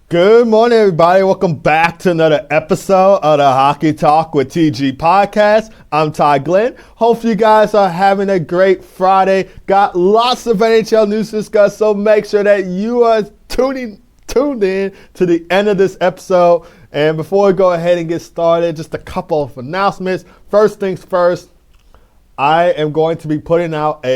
Good morning, everybody. Welcome back to another episode of the Hockey Talk with TG podcast. I'm Ty Glenn. Hope you guys are having a great Friday. Got lots of NHL news to discuss, so make sure that you are tuned in to the end of this episode. And before we go ahead and get started, just a couple of announcements. First things first, I am going to be putting out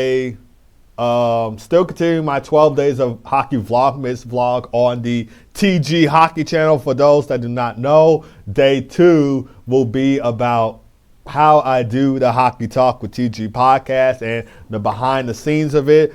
still continuing my 12 days of hockey vlogmas vlog on the TG Hockey channel. For those that do not know, day 2 will be about how I do the Hockey Talk with TG podcast and the behind the scenes of it.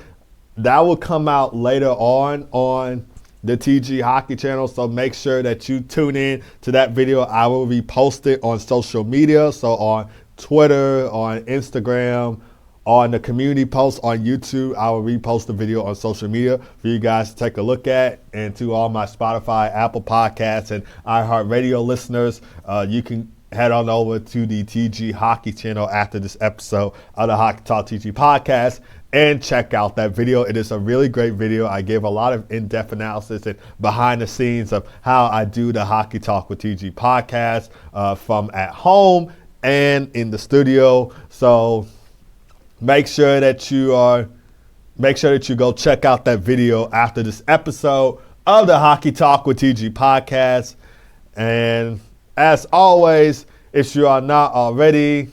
That will come out later on the TG Hockey channel, so make sure that you tune in to that video. I will repost it on social media, so on Twitter, on Instagram, on the community post on YouTube. I will repost the video on social media for you guys to take a look at. And to all my Spotify, Apple Podcasts, and iHeartRadio listeners, you can head on over to the TG Hockey channel after this episode of the Hockey Talk TG podcast and check out that video. It is a really great video. I give a lot of in-depth analysis and behind the scenes of how I do the Hockey Talk with TG podcast from at home and in the studio. So Make sure that you go check out that video after this episode of the Hockey Talk with TG podcast. And as always, if you are not already,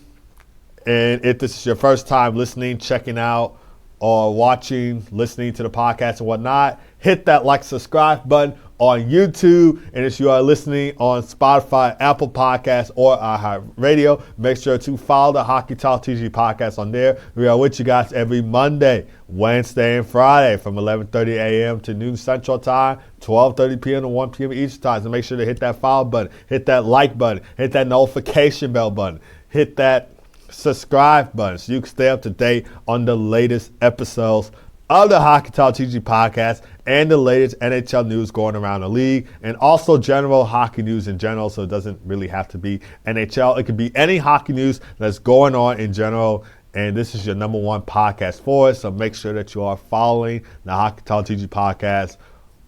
and if this is your first time listening, checking out, or watching, listening to the podcast and whatnot, hit that like, subscribe button on YouTube. And if you are listening on Spotify, Apple Podcasts, or iHeartRadio, make sure to follow the Hockey Talk TG podcast on there. We are with you guys every Monday, Wednesday, and Friday from 11:30 a.m. to noon Central Time, 12:30 p.m. to 1 p.m. Eastern Time. So make sure to hit that follow button, hit that like button, hit that notification bell button, hit that subscribe button so you can stay up to date on the latest episodes of the Hockey Talk TG podcast and the latest NHL news going around the league, and also general hockey news in general. So it doesn't really have to be NHL. It could be any hockey news that's going on in general, and this is your number one podcast for it. So make sure that you are following the Hockey Talk TG podcast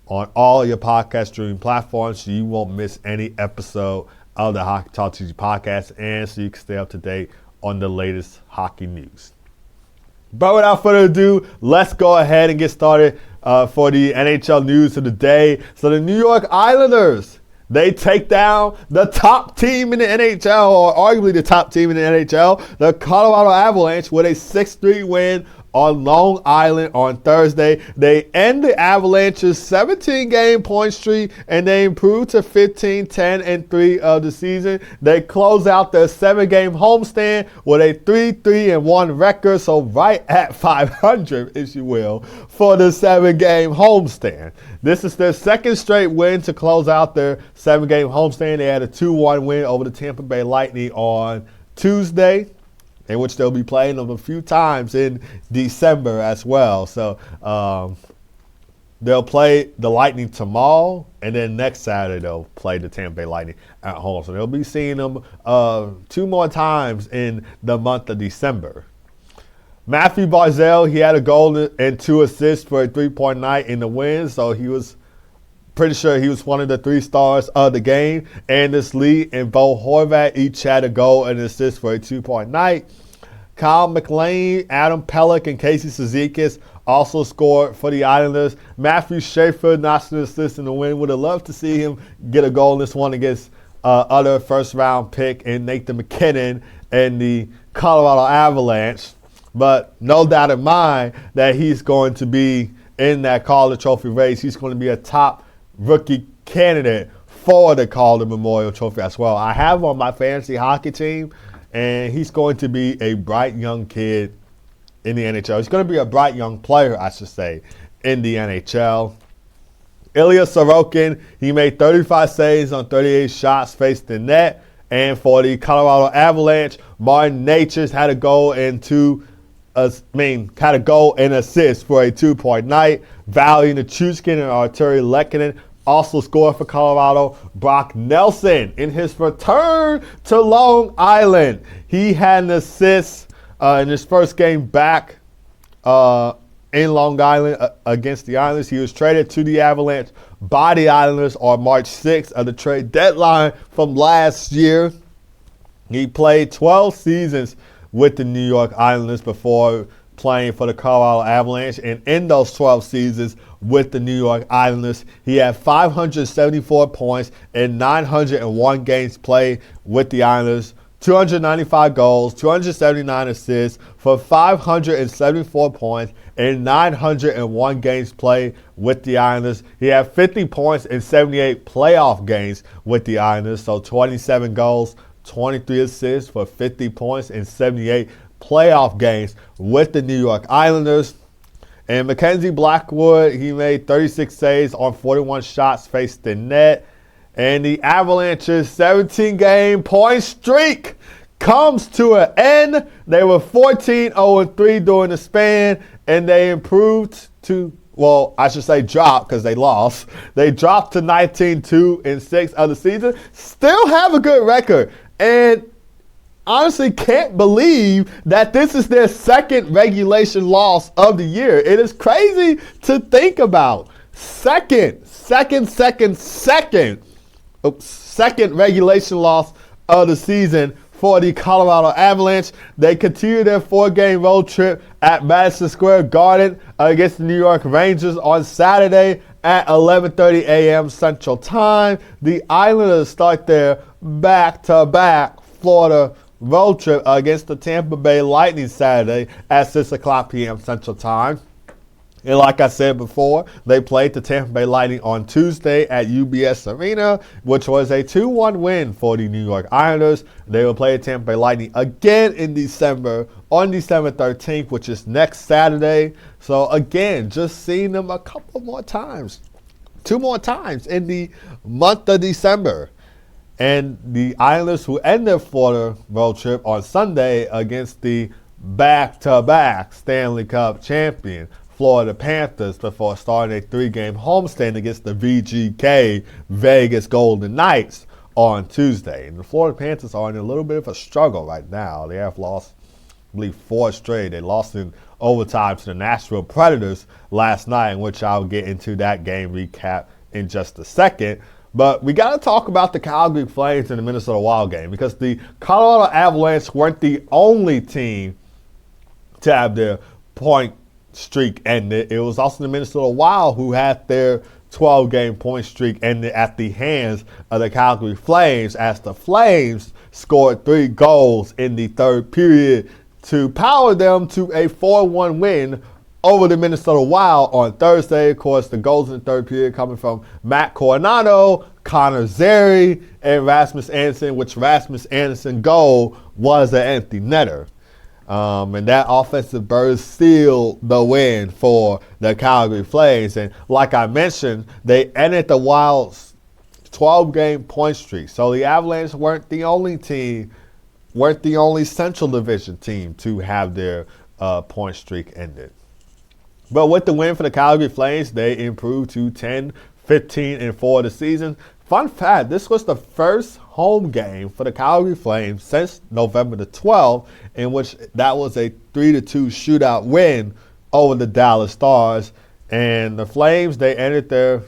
on all your podcast streaming platforms so you won't miss any episode of the Hockey Talk TG podcast, and so you can stay up to date on the latest hockey news. But without further ado, let's go ahead and get started for the NHL news of the day. So the New York Islanders, they take down the top team in the NHL, or arguably the top team in the NHL, the Colorado Avalanche, with a 6-3 win on Long Island on Thursday. They end the Avalanche's 17-game point streak, and they improve to 15-10-3 of the season. They close out their 7-game homestand with a 3-3-1 record, so right at 500, if you will, for the 7-game homestand. This is their second straight win to close out their 7-game homestand. They had a 2-1 win over the Tampa Bay Lightning on Tuesday, in which they'll be playing them a few times in December as well. So they'll play the Lightning tomorrow, and then next Saturday they'll play the Tampa Bay Lightning at home. So they'll be seeing them 2 more times in the month of December. Matthew Barzal, he had a goal and 2 assists for a 3-point night in the win, so he was pretty sure he was one of the 3 stars of the game. Anders Lee and Bo Horvat each had a goal and an assist for a 2-point night. Kyle McLean, Adam Pelech, and Casey Cizikas also scored for the Islanders. Matthew Schaefer notched an assist in the win. Would have loved to see him get a goal in this one against other first-round pick and Nathan McKinnon and the Colorado Avalanche. But no doubt in mind that he's going to be in that Calder Trophy race. He's going to be a top rookie candidate for the Calder Memorial Trophy as well. I have him on my fantasy hockey team, and he's going to be a bright young kid in the NHL. He's going to be a bright young player, I should say, in the NHL. Ilya Sorokin, he made 35 saves on 38 shots faced the net. And for the Colorado Avalanche, Martin Natchez had a goal and an assist for a 2-point night. Vali Nichushkin and Arturi Lehkonen also scored for Colorado. Brock Nelson, in his return to Long Island, he had an assist in his first game back in Long Island against the Islanders. He was traded to the Avalanche by the Islanders on March 6th of the trade deadline from last year. He played 12 seasons with the New York Islanders before playing for the Colorado Avalanche. And in those 12 seasons with the New York Islanders, he had 574 points in 901 games played with the Islanders, 295 goals, 279 assists for 574 points in 901 games played with the Islanders. He had 50 points in 78 playoff games with the Islanders, so 27 goals, 23 assists for 50 points in 78 playoff games with the New York Islanders. And Mackenzie Blackwood, he made 36 saves on 41 shots faced in net. And the Avalanche's 17-game point streak comes to an end. They were 14-0-3 during the span, and they improved to, well, I should say dropped because they lost. They dropped to 19-2-6 of the season. Still have a good record. And honestly can't believe that this is their second regulation loss of the year. It is crazy to think about. Second regulation loss of the season for the Colorado Avalanche. They continue their 4-game road trip at Madison Square Garden against the New York Rangers on Saturday at 11:30 a.m. Central Time. The Islanders start their back-to-back Florida road trip against the Tampa Bay Lightning Saturday at 6 o'clock p.m. Central Time. And like I said before, they played the Tampa Bay Lightning on Tuesday at UBS Arena, which was a 2-1 win for the New York Islanders. They will play the Tampa Bay Lightning again in December, on December 13th, which is next Saturday. So again, just seeing them a couple more times, 2 more times in the month of December. And the Islanders, who end their Florida road trip on Sunday against the back-to-back Stanley Cup champion Florida Panthers, before starting a 3-game homestand against the VGK Vegas Golden Knights on Tuesday. And the Florida Panthers are in a little bit of a struggle right now. They have lost, I believe, 4 straight. They lost in overtime to the Nashville Predators last night, in which I'll get into that game recap in just a second. But we got to talk about the Calgary Flames and the Minnesota Wild game, because the Colorado Avalanche weren't the only team to have their point streak ended. It was also the Minnesota Wild who had their 12-game point streak ended at the hands of the Calgary Flames, as the Flames scored 3 goals in the third period to power them to a 4-1 win over the Minnesota Wild on Thursday. Of course, the goals in the third period coming from Matt Coronado, Connor Zary, and Rasmus Anderson, which Rasmus Anderson goal was an empty netter. And that offensive burst sealed the win for the Calgary Flames. And like I mentioned, they ended the Wild's 12-game point streak. So the Avalanche weren't the only Central Division team to have their point streak ended. But with the win for the Calgary Flames, they improved to 10-15-4 the season. Fun fact, this was the first home game for the Calgary Flames since November the 12th, in which that was a 3-2 shootout win over the Dallas Stars. And the Flames, they ended their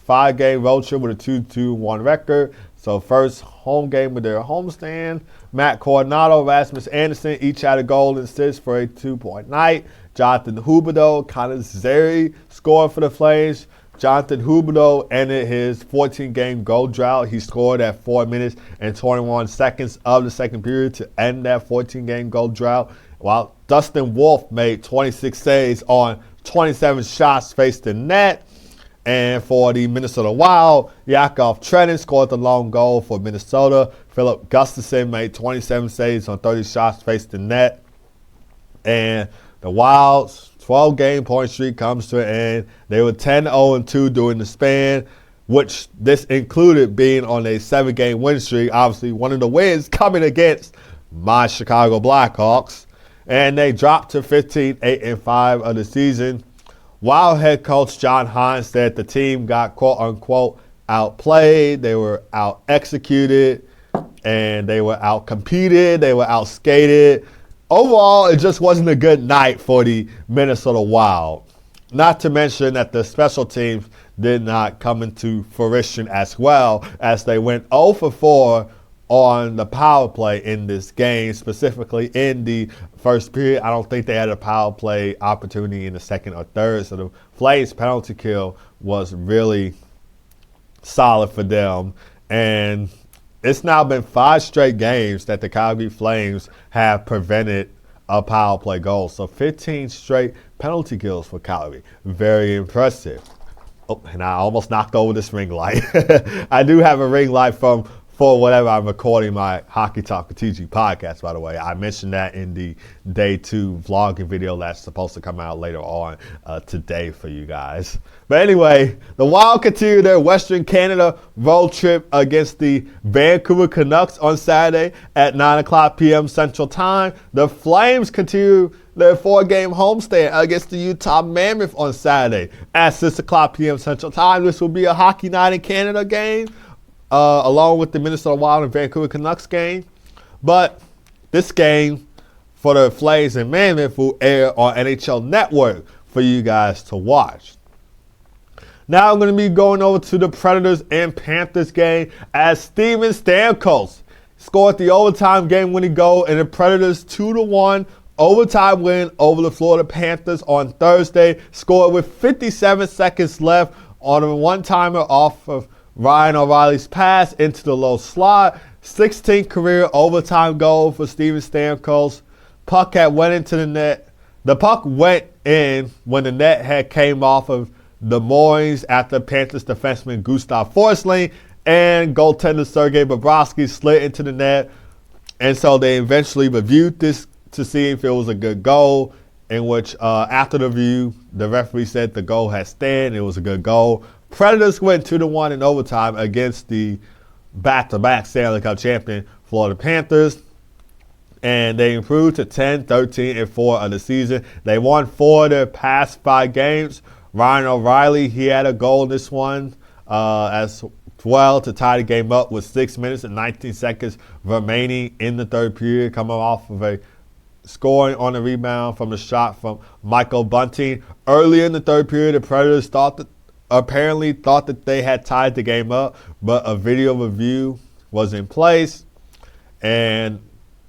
5-game road trip with a 2-2-1 record. So first home game with their homestand. Matt Coronado, Rasmus Anderson each had a goal and assist for a 2-point night. Jonathan Huberdeau, Connor Zary scored for the Flames. Jonathan Huberdeau ended his 14-game goal drought. He scored at 4 minutes and 21 seconds of the second period to end that 14-game goal drought, while Dustin Wolf made 26 saves on 27 shots faced in net. And for the Minnesota Wild, Yakov Trenin scored the lone goal for Minnesota. Philip Gustafson made 27 saves on 30 shots faced in net. And the Wild's 12-game point streak comes to an end. They were 10-0-2 during the span, which this included being on a 7-game win streak. Obviously, one of the wins coming against my Chicago Blackhawks. And they dropped to 15-8-5 of the season. Wild head coach John Hines said the team got quote-unquote outplayed. They were out-executed, and they were out-competed. They were out-skated overall, it just wasn't a good night for the Minnesota Wild. Not to mention that the special teams did not come into fruition as well, as they went 0 for 4 on the power play in this game, specifically in the first period. I don't think they had a power play opportunity in the second or third, so the Flames' penalty kill was really solid for them. And it's now been 5 straight games that the Calgary Flames have prevented a power play goal. So 15 straight penalty kills for Calgary. Very impressive. Oh, and I almost knocked over this ring light. I do have a ring light for whatever I'm recording my Hockey Talk with TG podcast, by the way. I mentioned that in the day 2 vlogging video that's supposed to come out later on today for you guys. But anyway, the Wild continue their Western Canada road trip against the Vancouver Canucks on Saturday at 9 o'clock p.m. Central Time. The Flames continue their 4-game homestand against the Utah Mammoth on Saturday at 6 o'clock p.m. Central Time. This will be a Hockey Night in Canada game, along with the Minnesota Wild and Vancouver Canucks game. But this game for the Flames and Mammoth will air on NHL Network for you guys to watch. Now I'm going to be going over to the Predators and Panthers game, as Steven Stamkos scored the overtime game-winning goal in the Predators' 2-1 overtime win over the Florida Panthers on Thursday. Scored with 57 seconds left on a one-timer off of Ryan O'Reilly's pass into the low slot. 16th career overtime goal for Steven Stamkos. Puck had went into the net. The puck went in when the net had came off of the moorings after Panthers defenseman Gustav Forsling and goaltender Sergei Bobrovsky slid into the net. And so they eventually reviewed this to see if it was a good goal, in which after the review, the referee said the goal had stand. It was a good goal. Predators went 2-1 in overtime against the back-to-back Stanley Cup champion Florida Panthers, and they improved to 10, 13, and 4 of the season. They won 4 of their past 5 games. Ryan O'Reilly, he had a goal in this one as well to tie the game up with 6 minutes and 19 seconds remaining in the third period, coming off of a scoring on the rebound from a shot from Michael Bunting. Earlier in the third period, the Predators apparently thought that they had tied the game up, but a video review was in place, and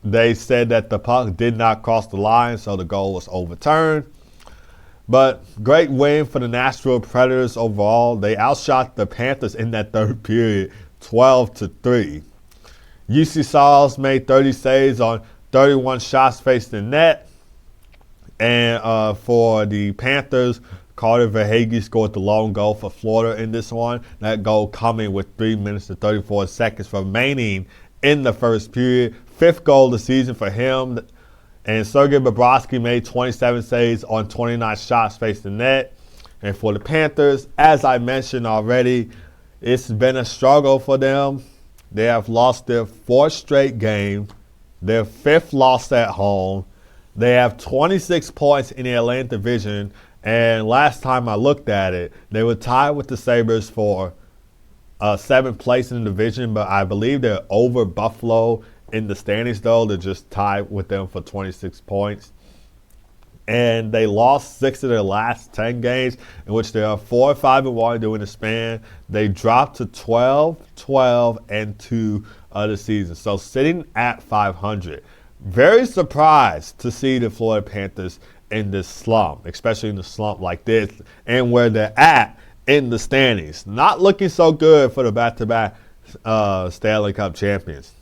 they said that the puck did not cross the line, so the goal was overturned. But great win for the Nashville Predators overall. They outshot the Panthers in that third period 12-3. UC Saros made 30 saves on 31 shots faced in net. And for the Panthers, Carter Verhaeghe scored the lone goal for Florida in this one. That goal coming with 3 minutes and 34 seconds remaining in the first period. 5th goal of the season for him. And Sergei Bobrovsky made 27 saves on 29 shots faced in net. And for the Panthers, as I mentioned already, it's been a struggle for them. They have lost their 4th straight game, their 5th loss at home. They have 26 points in the Atlantic Division. And last time I looked at it, they were tied with the Sabres for 7th place in the division, but I believe they're over Buffalo in the standings, though. They're just tied with them for 26 points. And they lost 6 of their last 10 games, in which they are 4-5-1 during the span. They dropped to 12-12-2 of the season. So sitting at 500. Very surprised to see the Florida Panthers in this slump, especially in a slump like this, and where they're at in the standings. Not looking so good for the back-to-back Stanley Cup champions.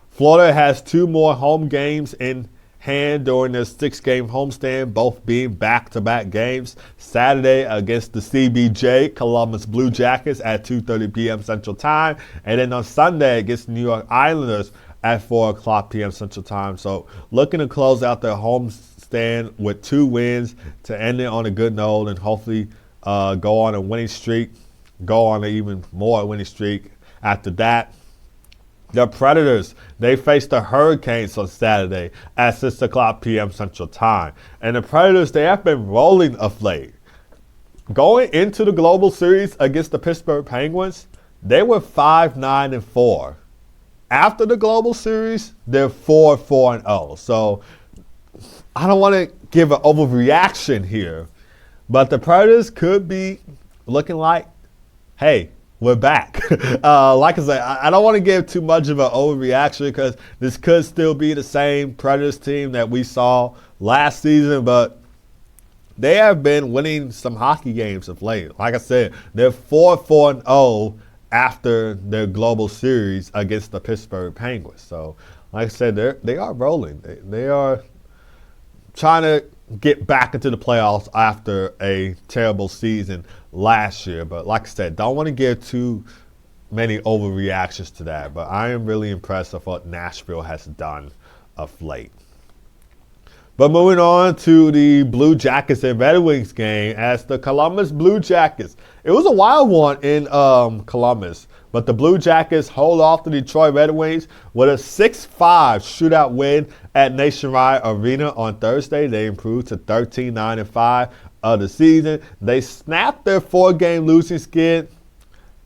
Florida has 2 more home games in hand during their 6-game homestand, both being back-to-back games. Saturday against the CBJ, Columbus Blue Jackets at 2:30 p.m. Central Time, and then on Sunday against the New York Islanders at 4 o'clock p.m. Central Time. So looking to close out their homestand with 2 wins to end it on a good note, and hopefully go on a winning streak, go on an even more winning streak after that. The Predators, they faced the Hurricanes on Saturday at 6 o'clock p.m. Central Time. And the Predators, they have been rolling of late. Going into the Global Series against the Pittsburgh Penguins, they were 5-9-4. After the Global Series, they're 4-4-0. So I don't want to give an overreaction here, but the Predators could be looking like, hey, we're back. Like I said, I don't want to give too much of an overreaction because this could still be the same Predators team that we saw last season, but they have been winning some hockey games of late. Like I said, they're 4-4-0 after their global series against the Pittsburgh Penguins. So, like I said, they are rolling. They are trying to get back into the playoffs after a terrible season last year. But like I said, don't want to give too many overreactions to that. But I am really impressed with what Nashville has done of late. But moving on to the Blue Jackets and Red Wings game, as the Columbus Blue Jackets, it was a wild one in Columbus, but the Blue Jackets hold off the Detroit Red Wings with a 6-5 shootout win at Nationwide Arena on Thursday. They improved to 13-9-5 of the season. They snapped their 4-game losing skid.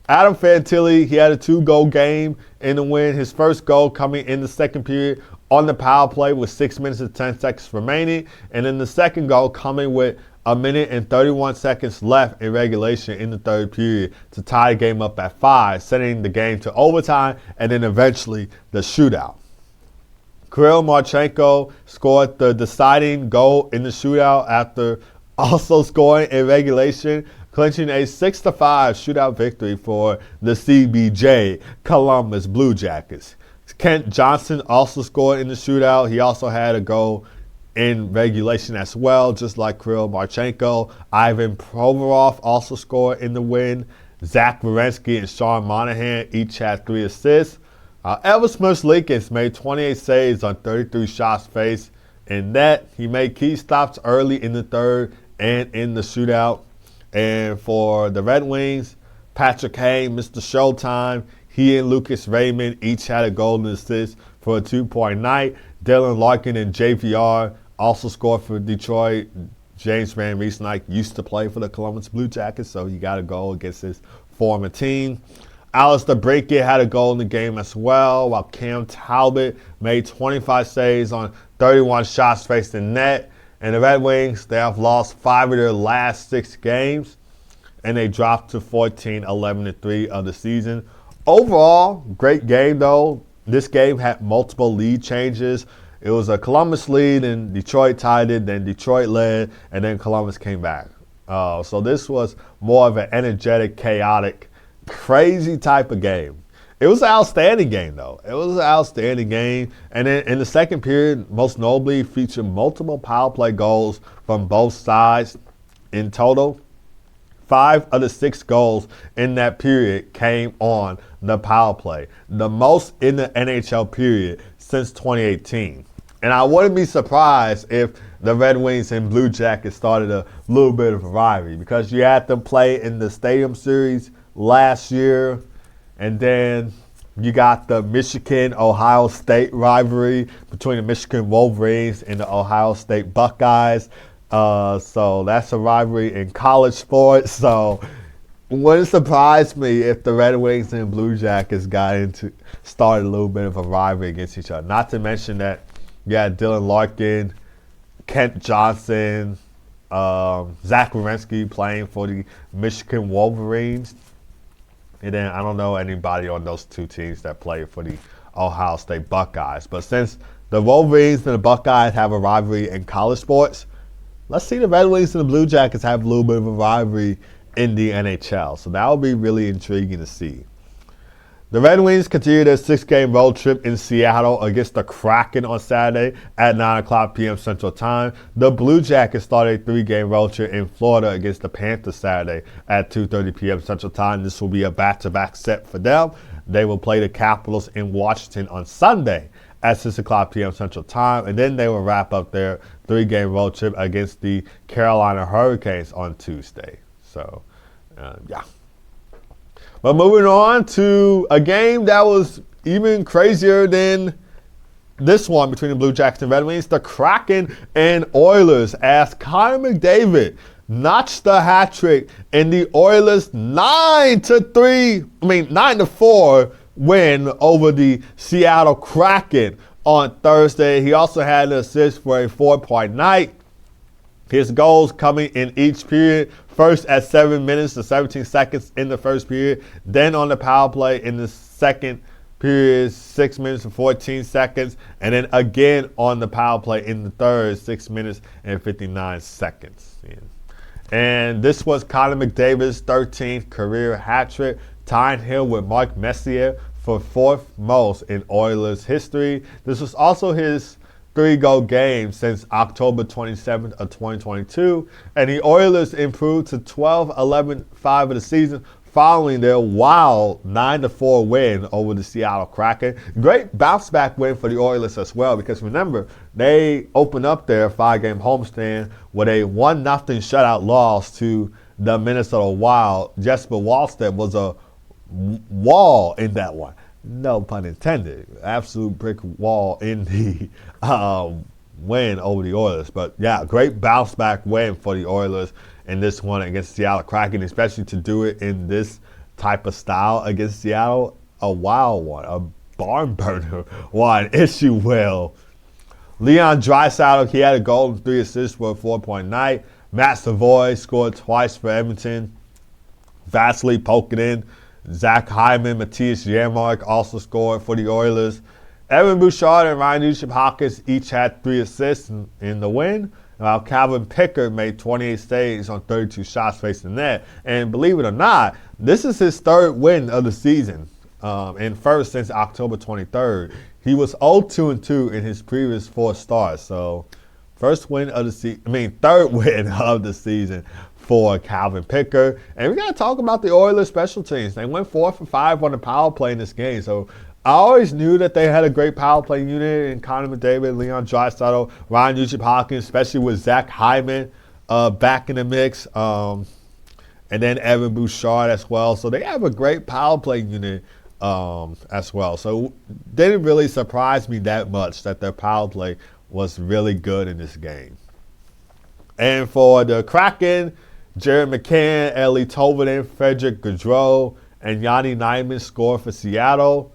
Adam Fantilli, he had a 2-goal game in the win. His first goal coming in the second period on the power play with 6 minutes and 10 seconds remaining. And then the second goal coming with 1 minute and 31 seconds left in regulation in the third period to tie the game up at 5, sending the game to overtime and then eventually the shootout. Kirill Marchenko scored the deciding goal in the shootout after also scoring in regulation, clinching a 6-5 shootout victory for the CBJ Columbus Blue Jackets. Kent Johnson also scored in the shootout. He also had a goal in regulation as well, just like Kirill Marchenko. Ivan Provorov also scored in the win. Zach Werenski and Sean Monahan each had 3 assists. Elvis Merzlikins made 28 saves on 33 shots faced in net. He made key stops early in the third and in the shootout. And for the Red Wings, Patrick Kane, Mr. Showtime, he and Lucas Raymond each had a goal and assist for a 2-point night. Dylan Larkin and JVR also scored for Detroit. James Van Riemsdyk used to play for the Columbus Blue Jackets, so he got a goal against his former team. Alistair Brickett had a goal in the game as well, while Cam Talbot made 25 saves on 31 shots faced in net. And the Red Wings, they have lost 5 of their last 6 games, and they dropped to 14-11-3 of the season. Overall, great game though. This game had multiple lead changes. It was a Columbus lead, and Detroit tied it, then Detroit led, and then Columbus came back. So this was more of an energetic, chaotic, crazy type of game. It was an outstanding game, though. It was an outstanding game. And then in the second period, most notably, featured multiple power play goals from both sides. In total, 5 of the 6 goals in that period came on the power play, the most in the NHL period since 2018. And I wouldn't be surprised if the Red Wings and Blue Jackets started a little bit of a rivalry, because you had them play in the Stadium Series last year, and then you got the Michigan-Ohio State rivalry between the Michigan Wolverines and the Ohio State Buckeyes. So that's a rivalry in college sports. So it wouldn't surprise me if the Red Wings and Blue Jackets started a little bit of a rivalry against each other. Not to mention that you had Dylan Larkin, Kent Johnson, Zach Werenski playing for the Michigan Wolverines. And then I don't know anybody on those 2 teams that play for the Ohio State Buckeyes. But since the Wolverines and the Buckeyes have a rivalry in college sports, let's see the Red Wings and the Blue Jackets have a little bit of a rivalry in the NHL. So that will be really intriguing to see. The Red Wings continue their 6-game road trip in Seattle against the Kraken on Saturday at 9:00 p.m. Central Time. The Blue Jackets started a 3-game road trip in Florida against the Panthers Saturday at 2:30 p.m. Central Time. This will be a back-to-back set for them. They will play the Capitals in Washington on Sunday at 6:00 p.m. Central Time, and then they will wrap up their 3-game road trip against the Carolina Hurricanes on Tuesday. So, yeah. But moving on to a game that was even crazier than this one between the Blue Jackets and Red Wings, the Kraken and Oilers, as Connor McDavid notched the hat trick in the Oilers 9-4 win over the Seattle Kraken on Thursday. He also had an assist for a 4-point night. His goals coming in each period. First at 7 minutes to 17 seconds in the first period. Then on the power play in the second period, 6 minutes and 14 seconds. And then again on the power play in the third, 6 minutes and 59 seconds. And this was Connor McDavid's 13th career hat trick, tying him with Mark Messier for fourth most in Oilers history. This was also his 3-goal game since October 27th of 2022. And the Oilers improved to 12-11-5 of the season following their wild 9-4 win over the Seattle Kraken. Great bounce-back win for the Oilers as well, because remember, they opened up their 5-game homestand with a 1-0 shutout loss to the Minnesota Wild. Jesper Wallstedt was a wall in that one. No pun intended. Absolute brick wall in the win over the Oilers. But yeah, great bounce-back win for the Oilers in this one against Seattle Kraken, especially to do it in this type of style against Seattle. A wild one, a barn burner one, if you will. Leon Draisaitl, he had a goal and 3 assists for a 4-point night. Matt Savoy scored twice for Edmonton. Vasily Pokanin, Zach Hyman, Matthias Janmark also scored for the Oilers. Evan Bouchard and Ryan Nugent-Hopkins each had 3 assists in the win, while Calvin Pickard made 28 saves on 32 shots facing net. And believe it or not, this is his 3rd win of the season, and first since October 23rd. He was 0-2-2 in his previous 4 starts. So, third win of the season for Calvin Pickard. And we got to talk about the Oilers special teams. They went 4 for 5 on the power play in this game. So I always knew that they had a great power play unit in Connor McDavid, Leon Draisaitl, Ryan Nugent-Hopkins, especially with Zach Hyman back in the mix. And then Evan Bouchard as well. So they have a great power play unit as well. So it didn't really surprise me that much that their power play was really good in this game. And for the Kraken, Jared McCann, Eeli Tolvanen, Frederick Gaudreau, and Yanni Naiman scored for Seattle.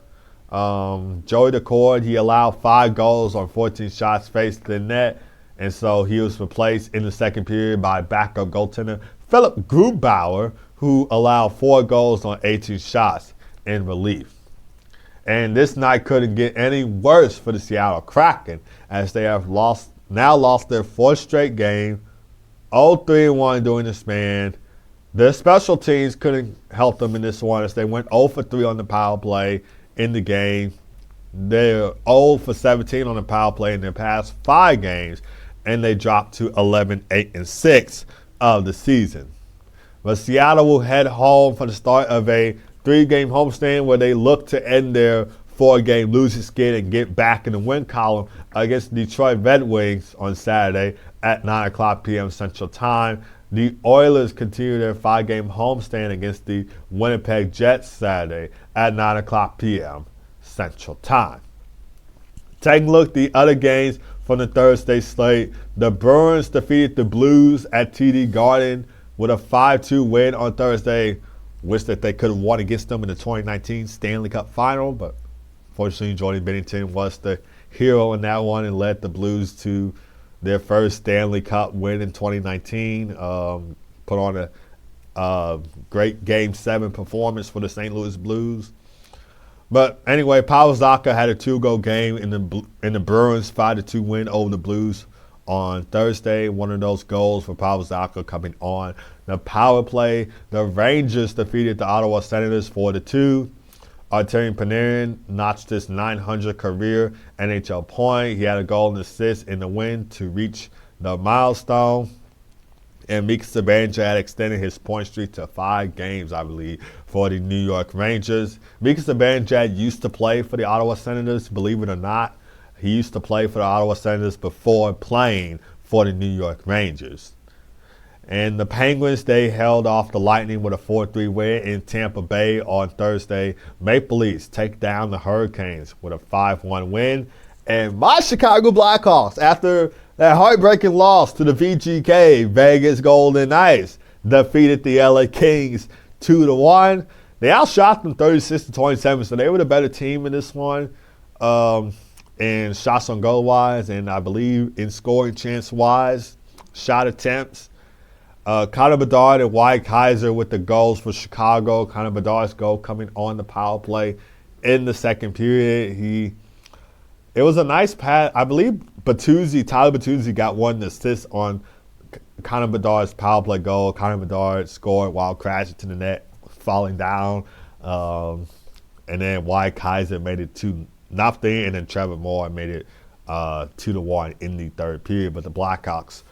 Joey Daccord, he allowed 5 goals on 14 shots faced the net, and so he was replaced in the second period by backup goaltender Philip Grubauer, who allowed 4 goals on 18 shots in relief. And this night couldn't get any worse for the Seattle Kraken, as they have lost their 4th straight game, 0-3-1 during the span. Their special teams couldn't help them in this one, as they went 0 for 3 on the power play in the game. They're 0 for 17 on the power play in their past 5 games, and they dropped to 11-8-6 of the season. But Seattle will head home for the start of a 3-game homestand where they look to end their 4-game losing skid and get back in the win column against Detroit Red Wings on Saturday at 9:00 p.m. Central Time. The Oilers continue their 5-game homestand against the Winnipeg Jets Saturday at 9:00 p.m. Central Time. Taking a look at the other games from the Thursday slate, the Bruins defeated the Blues at TD Garden with a 5-2 win on Thursday. Wish that they could have won against them in the 2019 Stanley Cup Final, but fortunately Jordan Binnington was the hero in that one and led the Blues to their first Stanley Cup win in 2019. Put on a great Game 7 performance for the St. Louis Blues. But anyway, Pavel Zacha had a 2-goal game in the Bruins 5-2 win over the Blues on Thursday. One of those goals for Pavel Zacha coming on the power play. The Rangers defeated the Ottawa Senators 4-2. Artemi Panarin notched his 900 career NHL point. He had a goal and assist in the win to reach the milestone. And Mika Zibanejad extended his point streak to 5 games, I believe, for the New York Rangers. Mika Zibanejad used to play for the Ottawa Senators, believe it or not. He used to play for the Ottawa Senators before playing for the New York Rangers. And the Penguins, they held off the Lightning with a 4-3 win in Tampa Bay on Thursday. Maple Leafs take down the Hurricanes with a 5-1 win. And my Chicago Blackhawks, after that heartbreaking loss to the VGK, Vegas Golden Knights, defeated the LA Kings 2-1. They outshot them 36-27, so they were the better team in this one. in shots on goal wise, and I believe in scoring chance wise, shot attempts. Connor Bedard and Wyatt Kaiser with the goals for Chicago. Connor Bedard's goal coming on the power play in the second period. It was a nice pass. I believe Tyler Bertuzzi got one assist on Connor Bedard's power play goal. Connor Bedard scored while crashing to the net, falling down. And then Wyatt Kaiser made it 2-0, and then Trevor Moore made it 2-1 in the third period. But the Blackhawks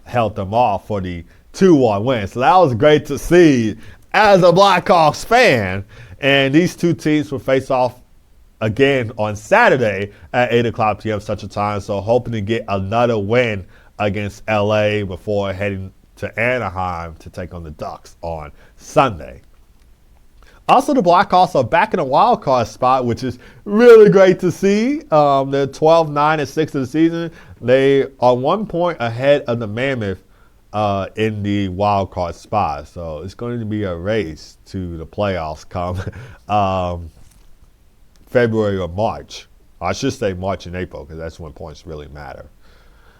held them off for the 2-1 win. So that was great to see as a Blackhawks fan. And these two teams will face off again on Saturday at 8 o'clock p.m. Central Time. So hoping to get another win against LA before heading to Anaheim to take on the Ducks on Sunday. Also, the Blackhawks are back in a wild card spot, which is really great to see. They're 12-9-6 of the season. They are 1 point ahead of the Mammoth in the wild card spot. So it's going to be a race to the playoffs come February or March. I should say March and April, because that's when points really matter.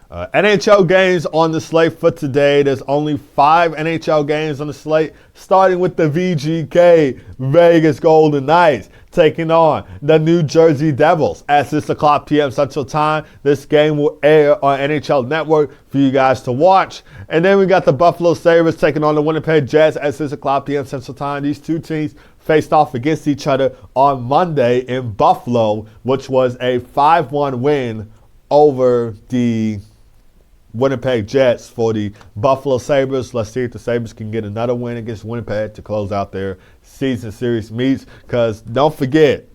NHL games on the slate for today. There's only 5 NHL games on the slate, starting with the VGK Vegas Golden Knights taking on the New Jersey Devils at 6 o'clock p.m. Central Time. This game will air on NHL Network for you guys to watch. And then we got the Buffalo Sabres taking on the Winnipeg Jets at 6 o'clock p.m. Central Time. These two teams faced off against each other on Monday in Buffalo, which was a 5-1 win over the Winnipeg Jets for the Buffalo Sabres. Let's see if the Sabres can get another win against Winnipeg to close out their season series meets. Because don't forget,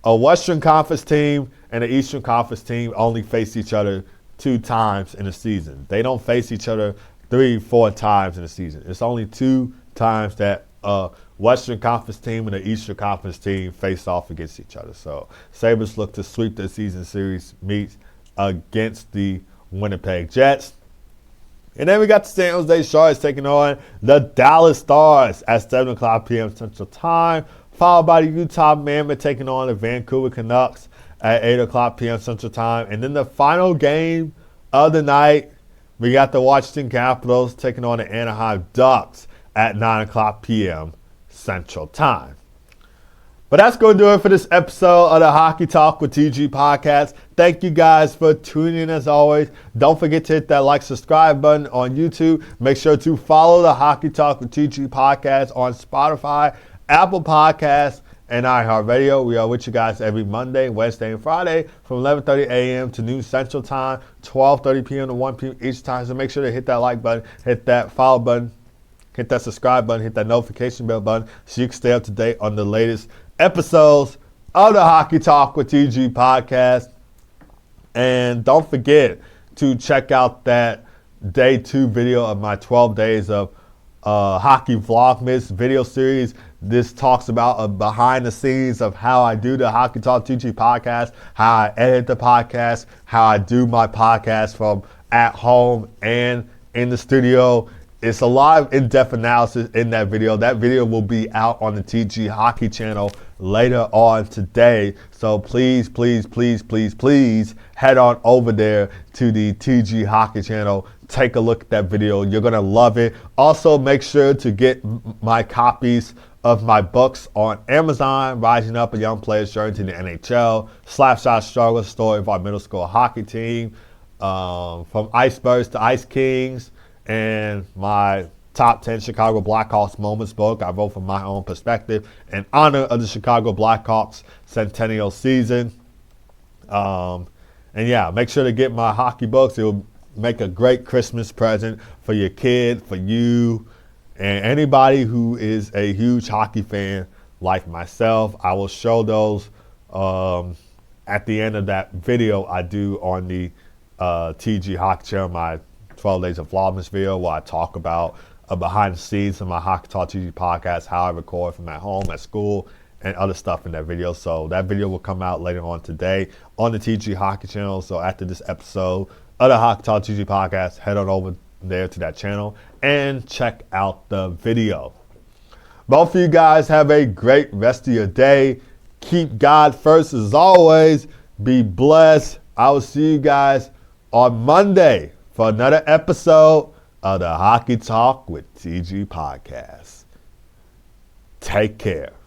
a Western Conference team and an Eastern Conference team only face each other 2 times in a season. They don't face each other 3-4 times in a season. It's only 2 times that a Western Conference team and an Eastern Conference team face off against each other. So Sabres look to sweep their season series meets against the Winnipeg Jets. And then we got the San Jose Sharks taking on the Dallas Stars at 7 o'clock p.m. Central Time, followed by the Utah Mammoth taking on the Vancouver Canucks at 8 o'clock p.m. Central Time. And then the final game of the night, we got the Washington Capitals taking on the Anaheim Ducks at 9 o'clock p.m. Central Time. But that's going to do it for this episode of the Hockey Talk with TG podcast. Thank you guys for tuning in as always. Don't forget to hit that like, subscribe button on YouTube. Make sure to follow the Hockey Talk with TG podcast on Spotify, Apple Podcasts, and iHeartRadio. We are with you guys every Monday, Wednesday, and Friday from 11:30 a.m. to noon Central Time, 12:30 p.m. to 1 p.m. each time. So make sure to hit that like button, hit that follow button, hit that subscribe button, hit that notification bell button so you can stay up to date on the latest episodes of the Hockey Talk with TG podcast. And don't forget to check out that day 2 video of my 12 days of hockey vlogmas video series. This talks about behind the scenes of how I do the Hockey Talk TG podcast, how I edit the podcast, how I do my podcast from at home and in the studio. It's a lot of in-depth analysis in that video. That video will be out on the TG Hockey channel later on today. So please, please, please, please, please head on over there to the TG Hockey channel. Take a look at that video. You're going to love it. Also, make sure to get my copies of my books on Amazon, Rising Up a Young Player's Journey to the NHL, Slapshot Struggle, Story of Our Middle School Hockey Team, From Icebergs to Ice Kings, and my Top 10 Chicago Blackhawks Moments book. I wrote from my own perspective in honor of the Chicago Blackhawks centennial season. And yeah, make sure to get my hockey books. It will make a great Christmas present for your kid, for you, and anybody who is a huge hockey fan like myself. I will show those at the end of that video I do on the TG Hockey channel, my 12 Days of Vlogmas video, where I talk about behind the scenes of my Hockey Talk TG podcast, how I record from at home, at school, and other stuff in that video. So that video will come out later on today on the TG Hockey channel. So after this episode of the Hockey Talk TG podcast, head on over there to that channel and check out the video. Both of you guys have a great rest of your day. Keep God first as always. Be blessed. I will see you guys on Monday for another episode of the Hockey Talk with TG podcast. Take care.